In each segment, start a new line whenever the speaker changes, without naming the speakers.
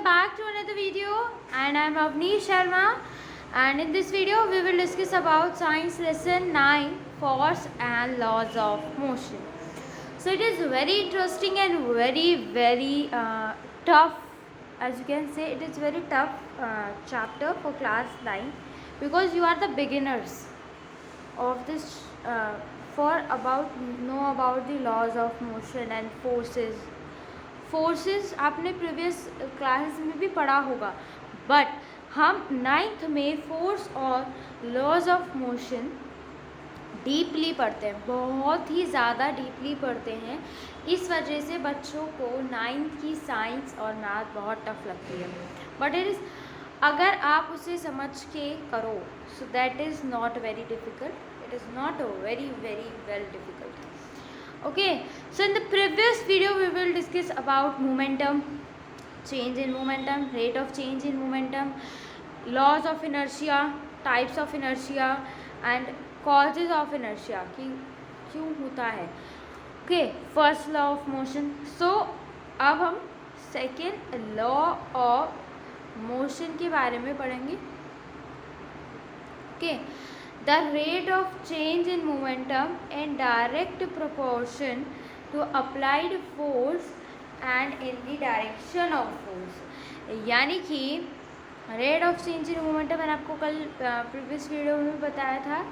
welcome back to another video, and I'm Avneesh Sharma, and in this video we will discuss about science lesson 9, force and laws of motion. So it is very interesting and very tough. As you can say, it is very tough chapter for class 9 because you are the beginners of this for about know about the laws of motion and forces आपने previous classes में भी पढ़ा होगा, but हम 9th में force और laws of motion deeply पढ़ते हैं, बहुत ही ज़्यादा डीपली पढ़ते हैं. इस वजह से बच्चों को 9th की साइंस और मैथ बहुत टफ लगती है. बट इट इज़ अगर आप उसे समझ के करो, so that is not very difficult. It is not very well difficult. Okay, so in the previous video we will discuss about momentum, change in momentum, rate of change in momentum, laws of inertia, types of inertia and causes of inertia कि क्यों होता है. Okay, first law of motion. So अब हम second law of motion के बारे में पढ़ेंगे. Okay, the rate of change in momentum in direct proportion to applied force and in the direction of force. यानी कि rate of change in momentum मैंने आपको कल प्रीवियस वीडियो में बताया था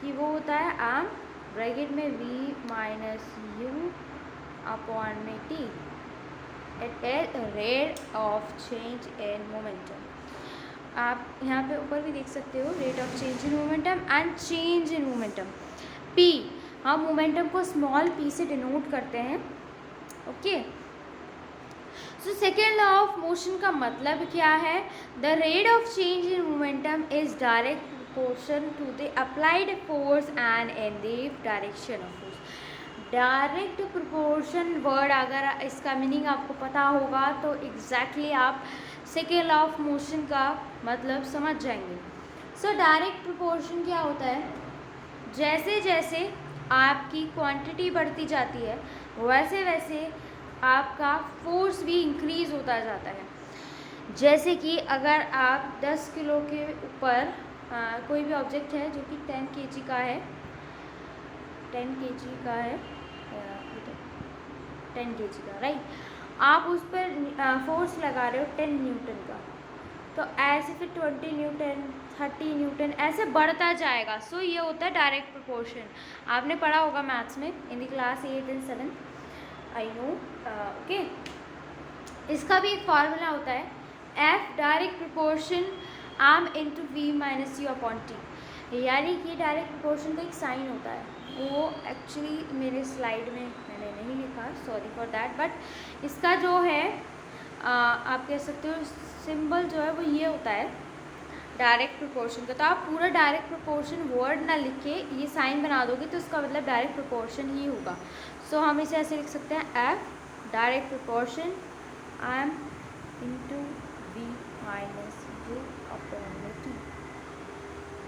कि वो होता है आम ब्रैकेट में v माइनस यू अपॉन में t. It is rate of change in momentum. आप यहाँ पे ऊपर भी देख सकते हो rate of change in momentum and change in momentum. p, हम मोमेंटम को स्मॉल p से डिनोट करते हैं. Okay, so second law of motion का मतलब क्या है? The rate of change in momentum is direct proportion to the applied force and in the direction of force. Direct proportion word अगर इसका meaning आपको पता होगा तो एग्जैक्टली आप सेकेंड लॉ ऑफ मोशन का मतलब समझ जाएंगे. सो डायरेक्ट प्रोपोर्शन क्या होता है? जैसे जैसे आपकी क्वांटिटी बढ़ती जाती है वैसे वैसे आपका फोर्स भी इंक्रीज होता जाता है. जैसे कि अगर आप 10 किलो के ऊपर कोई भी ऑब्जेक्ट है जो कि 10 kg का है, 10 kg का है, 10 kg का, राइट. आप उस पर फोर्स लगा रहे हो 10 न्यूटन का, तो ऐसे फिर 20 न्यूटन, 30 न्यूटन ऐसे बढ़ता जाएगा. सो ये होता है डायरेक्ट प्रोपोर्शन. आपने पढ़ा होगा मैथ्स में in the class 8 and 7, I know. Okay, इसका भी एक फार्मूला होता है F direct proportion m into v minus u upon t. यानी कि डायरेक्ट प्रोपोर्शन का एक साइन होता है, वो एक्चुअली मेरे स्लाइड में मैंने नहीं लिखा, सॉरी फॉर दैट. बट इसका जो है आप कह सकते हो सिंबल जो है वो ये होता है डायरेक्ट प्रोपोर्शन का. तो आप पूरा डायरेक्ट प्रोपोर्शन वर्ड ना लिख के ये साइन बना दोगे तो उसका मतलब डायरेक्ट प्रोपोर्शन ही होगा. सो हम इसे ऐसे लिख सकते हैं F direct proportion m into v minus u upon में टी.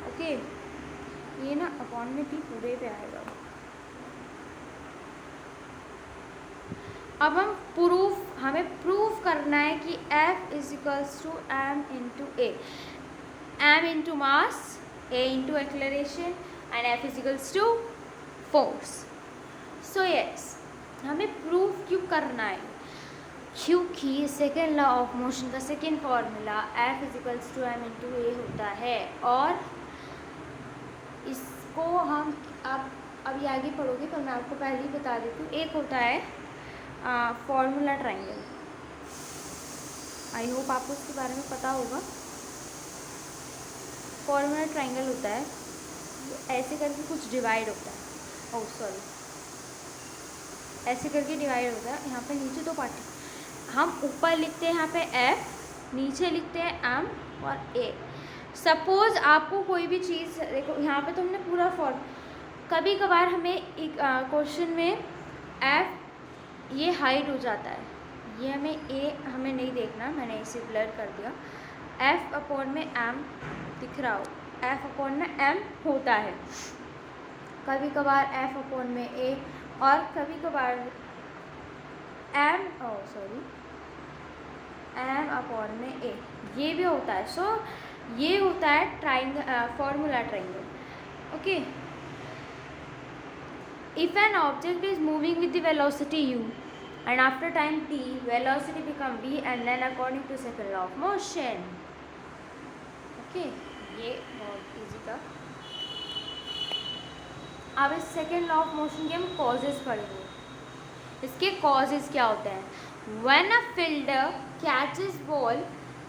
ओके, ये ना अपॉन में टी पूरे पे आएगा. अब हमें प्रूफ करना है कि F is equals to M into A. M into mass, A into acceleration and F is equals to force. So yes, हमें प्रूफ क्यों करना है? क्योंकि सेकेंड लॉ ऑफ मोशन का second formula F is equals to M into A होता है. और इसको हम आप अभी आगे पढ़ोगे पर मैं आपको पहले ही बता देती हूँ. एक होता है फॉर्मूला ट्राइंगल. आई होप आपको उसके बारे में पता होगा. फॉर्मूला ट्राइंगल होता है ऐसे करके कुछ डिवाइड होता है. ओह सॉरी, ऐसे करके डिवाइड होता है. यहाँ पे नीचे दो पार्ट, हम ऊपर लिखते हैं यहाँ पे F, नीचे लिखते हैं M और A. सपोज़ आपको कोई भी चीज़, देखो यहाँ पे तो हमने पूरा फॉर्म, कभी कभार हमें एक क्वेश्चन में F ये हाइड हो जाता है, ये हमें नहीं देखना, मैंने इसे ब्लर कर दिया. F अपॉन में M दिख रहा हो, F अपॉन में M होता है. कभी कभार F अपॉन में A और कभी कभार एम अपॉन में ए, ये भी होता है। सो ये होता है triangle, formula triangle. Okay, if an object is moving with the velocity u and after time t velocity become v and then according to second law of motion। Okay, ये बहुत इजी था। अब इस सेकेंड लॉ ऑफ मोशन के हम causes पढ़ेंगे। इसके causes क्या होते हैं? When a fielder catches ball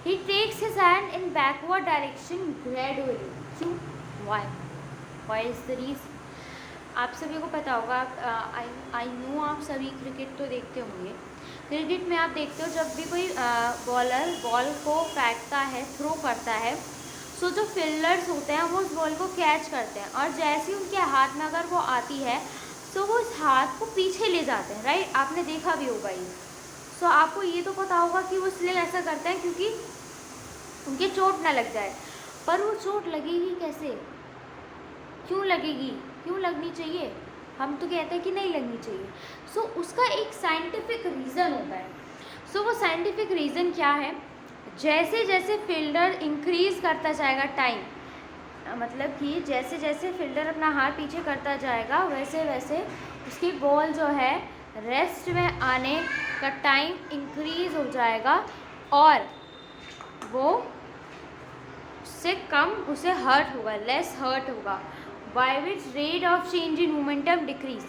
he takes his hand in backward direction gradually. क्यों? Why is the reason? आप सभी को पता होगा, आई नो आप सभी क्रिकेट तो देखते होंगे। क्रिकेट में आप देखते हो जब भी कोई बॉलर बॉल को फेंकता है, थ्रो करता है, सो जो फील्डर्स होते हैं वो उस बॉल को कैच करते हैं और जैसे ही उनके हाथ में अगर वो आती है तो वो उस हाथ को पीछे ले जाते हैं, राइट? आपने देखा भी होगा ये। सो आपको ये तो पता होगा कि वो इसलिए ऐसा करते हैं क्योंकि उनके चोट ना लग जाए। पर वो चोट लगेगी कैसे? क्यों लगेगी? क्यों लगनी चाहिए? हम तो कहते हैं कि नहीं लगनी चाहिए। सो उसका एक साइंटिफिक रीज़न होता है। सो वो साइंटिफिक रीज़न क्या है? जैसे जैसे फील्डर इंक्रीज़ करता जाएगा टाइम, मतलब कि जैसे जैसे फील्डर अपना हाथ पीछे करता जाएगा वैसे वैसे उसकी बॉल जो है रेस्ट में आने का टाइम इंक्रीज़ हो जाएगा और वो उससे कम उसे हर्ट होगा, लेस हर्ट होगा। Bye which rate of change in momentum decrease,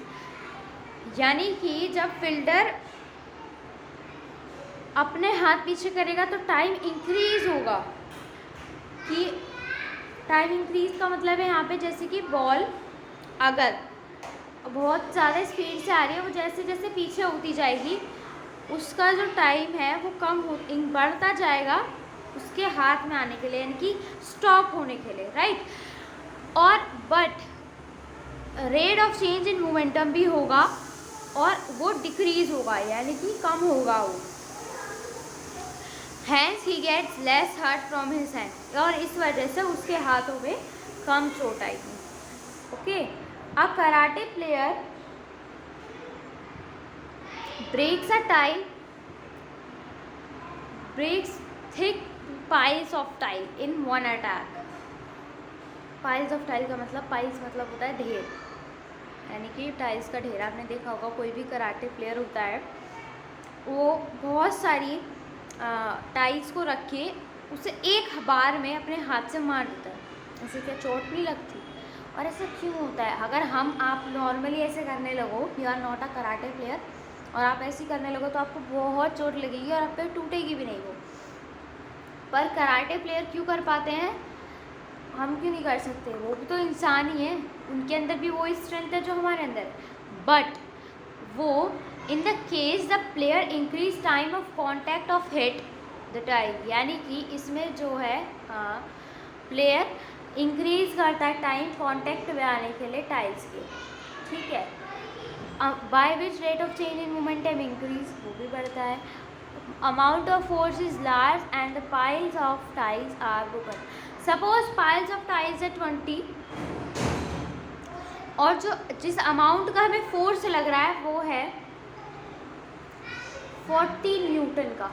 यानी कि जब फील्डर अपने हाथ पीछे करेगा तो टाइम इंक्रीज होगा। कि टाइम इंक्रीज का मतलब है यहाँ पे जैसे कि बॉल अगर बहुत ज़्यादा स्पीड से आ रही है, वो जैसे जैसे पीछे होती जाएगी उसका जो टाइम है वो बढ़ता जाएगा उसके हाथ में आने के लिए, यानी कि स्टॉप होने के लिए, राइट? और but rate of change in momentum भी होगा और वो डिक्रीज होगा, यानी कि कम होगा वो। Hence he gets less hurt from his hand, और इस वजह से उसके हाथों में कम चोट आएगी। Okay, a karate player breaks a tile, breaks thick piles of tile in one attack. Piles of tile का मतलब, पाइल्स मतलब होता है ढेर, यानी कि टाइल्स का ढेर। आपने देखा होगा कोई भी कराटे प्लेयर होता है वो बहुत सारी टाइल्स को रख के उसे एक बार में अपने हाथ से मार देता है। ऐसे क्या चोट नहीं लगती? और ऐसा क्यों होता है? अगर आप नॉर्मली ऐसे करने लगो, you are not a karate player, और आप ऐसे करने लगो तो आपको बहुत चोट लगेगी और आप पे टूटेगी भी नहीं वो। पर कराटे प्लेयर क्यों कर पाते हैं, हम क्यों नहीं कर सकते? वो भी तो इंसान ही है, उनके अंदर भी वो स्ट्रेंथ है जो हमारे अंदर है। बट वो in the case the player increase time of contact of hit the tile, यानी कि इसमें जो है प्लेयर इंक्रीज करता है टाइम कॉन्टैक्ट में आने के लिए टाइल्स के, ठीक है? By which rate of change in momentum increase, वो भी बढ़ता है। Amount of force is large and the piles of tiles are broken. Suppose piles of tiles है 20 और जो जिस अमाउंट का हमें फोर्स लग रहा है वो है 40 न्यूटन का।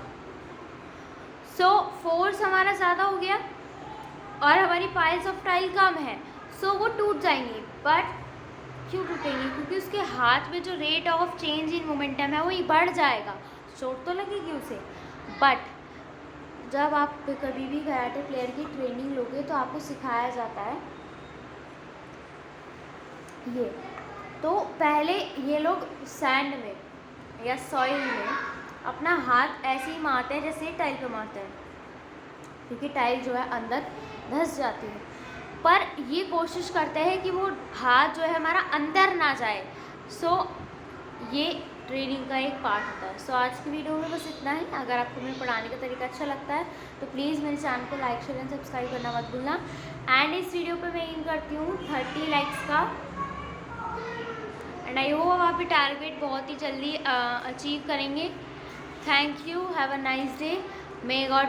सो फोर्स हमारा ज़्यादा हो गया और हमारी पाइल्स ऑफ टाइल कम है, सो वो टूट जाएंगी। बट क्यों टूटेंगी? क्योंकि उसके हाथ में जो rate of change in momentum है वो ही बढ़ जाएगा, चोट तो लगेगी उसे। बट जब आप कभी भी कराटे प्लेयर की ट्रेनिंग लोगे तो आपको सिखाया जाता है ये, तो पहले ये लोग सैंड में या सॉइल में अपना हाथ ऐसे ही मारते हैं जैसे टाइल पे मारते हैं, क्योंकि टाइल जो है अंदर धंस जाती है। पर ये कोशिश करते हैं कि वो हाथ जो है हमारा अंदर ना जाए। सो ये ट्रेनिंग का एक पार्ट होता है। सो आज की वीडियो में बस इतना ही। अगर आपको मेरे पढ़ाने का तरीका अच्छा लगता है तो प्लीज़ मेरे चैनल को लाइक शेयर एंड सब्सक्राइब करना मत भूलना। एंड इस वीडियो पे मैं एम करती हूँ 30 लाइक्स का, एंड आई होप आप ये टारगेट बहुत ही जल्दी अचीव करेंगे। Thank you, have a nice day, may God